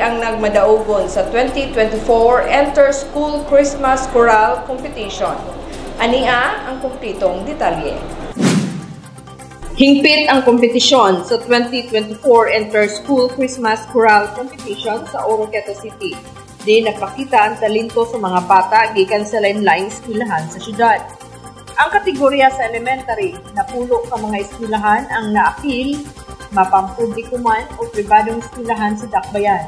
ang nagmadaugon sa 2024 Enter School Christmas Choral Competition. Ania ang kumpletong detalye. Hingpit ang kompetisyon sa 2024 Enter School Christmas Choral Competition sa Oroqueta City. Di nagpakita ang talento sa mga bata gikan sa lain-laing eskwelahan sa syudad. Ang kategorya sa elementary, napulo ka mga eskwelahan ang naapil, mapampubliko man o pribadong eskwelahan sa Dakbayan.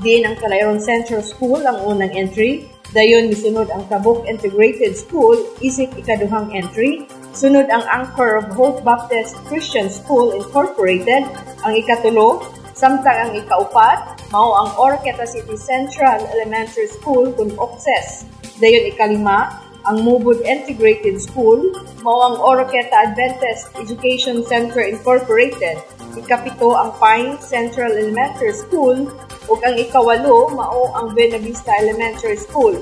Diin ang Calayaron Central School ang unang entry, dayon misunod ang Tabuk Integrated School, isip ikaduhang entry, sunod ang Anchor of Hope Baptist Christian School Incorporated, ang ikatulo, samtang ang ikaupat, mao ang Oroqueta City Central Elementary School kung OCSES. Dayon ikalima, ang Mubud Integrated School, mao ang Oroqueta Adventist Education Center Incorporated. Ikapito ang Pine Central Elementary School ug ang ikawalo mao ang Buena Vista Elementary School.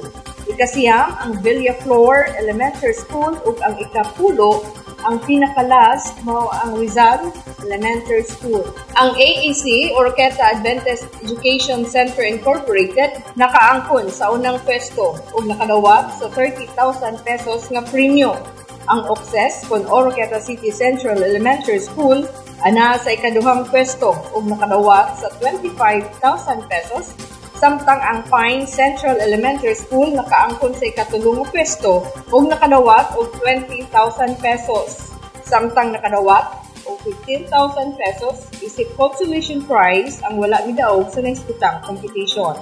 Ikasiyam ang Villaflor Elementary School ug ang ikapulo ang pinakalas mao ang Rizal Elementary School. Ang AEC Oroqueta Adventist Education Center Incorporated nakaangkon sa unang pwesto ug nakadawat sa 30,000 pesos nga premyo. Ang OCSES kon Oroqueta City Central Elementary School ana sa ikaduhang pwesto ug nakadawat sa 25,000 pesos, samtang ang Pine Central Elementary School nakaangkon sa ikatulong pwesto ug nakadawat og 20,000 pesos, samtang nakadawat og 15,000 pesos isip consolation prize ang wala midaog sa naisutang competition.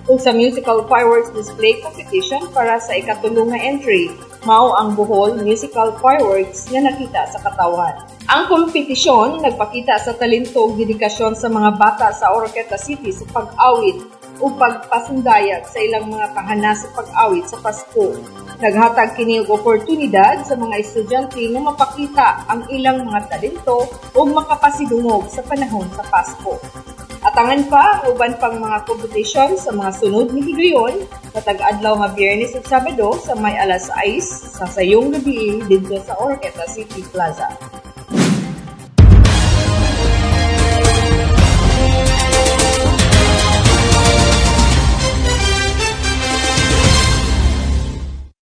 Ug sa musical fireworks display competition para sa ikatulong nga entry, mao ang Bohol Musical Fireworks na nakita sa katawan. Ang kompetisyon nagpakita sa talento ug dedikasyon sa mga bata sa Oroqueta City sa pag-awit o pagpasundayag sa ilang mga kahanas sa pag-awit sa Pasko. Naghatag kini og oportunidad sa mga estudyante na mapakita ang ilang mga talento o makapasidungog sa panahon sa Pasko. Atangan pa ang uban pang mga kompetisyon sa mga sunod ni higayon matag adlaw nga Biyernes ug Sabado sa may alas 6 sa sayong gabi dito sa Oroqueta City Plaza.